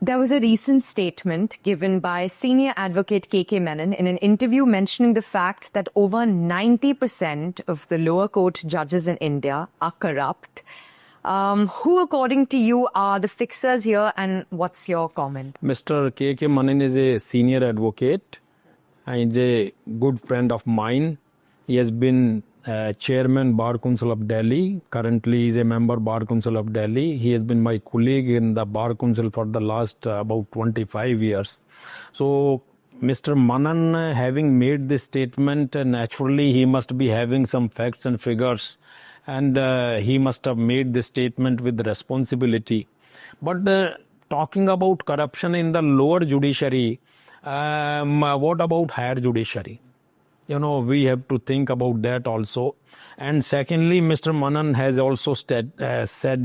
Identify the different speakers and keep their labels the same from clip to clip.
Speaker 1: There was a recent statement given by senior advocate KK Menon in an interview mentioning the fact that over 90% of the lower court judges in India are corrupt. Who, according to you, are the fixers here, and what's your comment?
Speaker 2: Mr. KK Menon is a senior advocate. He's a good friend of mine. He has been chairman Bar Council of Delhi. Currently, he is a member Bar Council of Delhi. He has been my colleague in the Bar Council for the last about 25 years. So, Mr. Menon, having made this statement, naturally he must be having some facts and figures, and he must have made this statement with responsibility. But talking about corruption in the lower judiciary, what about higher judiciary? We have to think about that also. And secondly, Mr. Menon has also said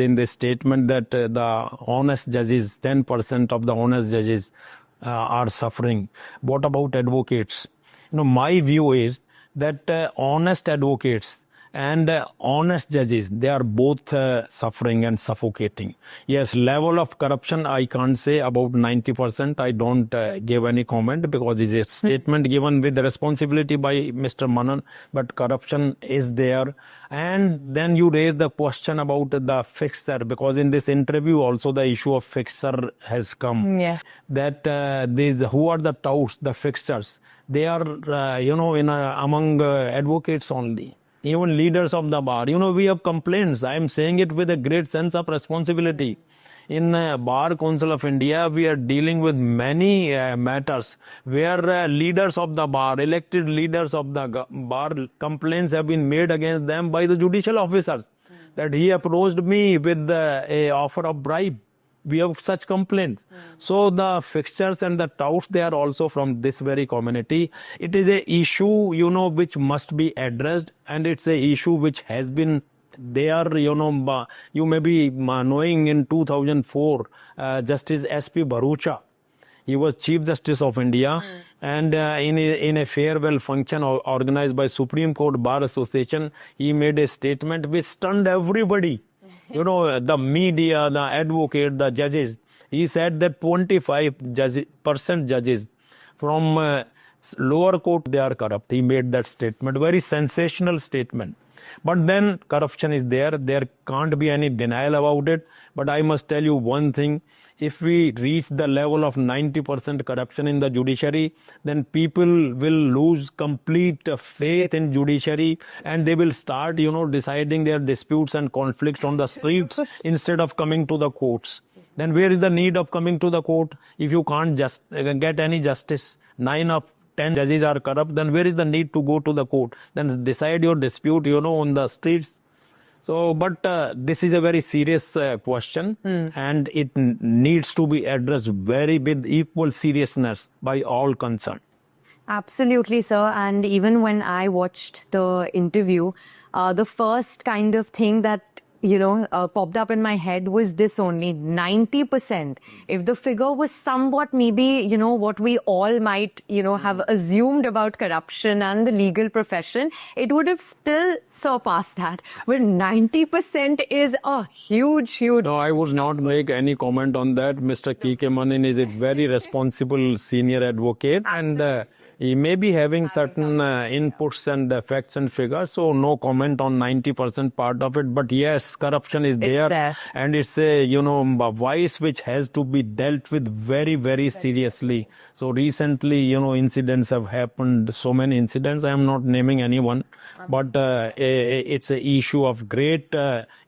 Speaker 2: in this statement that the honest judges, 10% of the honest judges are suffering. What about advocates? My view is that honest advocates and honest judges, they are both suffering and suffocating. Yes, level of corruption, I can't say about 90%. I don't give any comment because it's a statement given with responsibility by Mr. Menon, but corruption is there. And then you raise the question about the fixer, because in this interview also the issue of fixer has come.
Speaker 1: Yeah.
Speaker 2: That who are the touts, the fixers? They are, among advocates only. Even leaders of the bar, we have complaints. I am saying it with a great sense of responsibility. In Bar Council of India, we are dealing with many matters where leaders of the bar, elected leaders of the bar, complaints have been made against them by the judicial officers that he approached me with a offer of bribe. We have such complaints. So the fixtures and the touts, they are also from this very community. It is a issue, which must be addressed, and it's a issue which has been there. You may be knowing in 2004, Justice S.P. Bharucha, he was Chief Justice of India, and in a farewell function organized by Supreme Court Bar Association, he made a statement which stunned everybody. The media, the advocate, the judges. He said that 25% judges from lower court, they are corrupt. He made that statement, very sensational statement. But then corruption is there. There can't be any denial about it. But I must tell you one thing. If we reach the level of 90% corruption in the judiciary, then people will lose complete faith in judiciary, and they will start, deciding their disputes and conflicts on the streets instead of coming to the courts. Then where is the need of coming to the court? If you can't just get any justice, 9 of 10 judges are corrupt, then where is the need to go to the court? Then decide your dispute, on the streets. So, but this is a very serious question, and it needs to be addressed with equal seriousness by all concerned.
Speaker 1: Absolutely, sir. And even when I watched the interview, the first kind of thing that popped up in my head was this only, 90%. If the figure was somewhat maybe, what we all might, have assumed about corruption and the legal profession, it would have still surpassed that. But 90% is a huge...
Speaker 2: No, I would not make any comment on that. Mr. KK Menon is a very responsible senior advocate, and he may be having certain inputs and facts and figures, so no comment on 90% part of it. But yes, corruption is there, and it's a vice which has to be dealt with very, very seriously. So recently, incidents have happened, so many incidents. I am not naming anyone, but it's an issue of great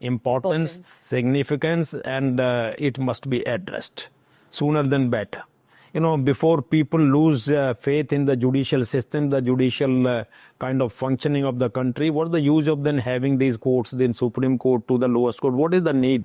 Speaker 2: importance, significance, and it must be addressed sooner than better. Before people lose faith in the judicial system, the judicial kind of functioning of the country, what's the use of then having these courts, then Supreme Court to the lowest court? What is the need?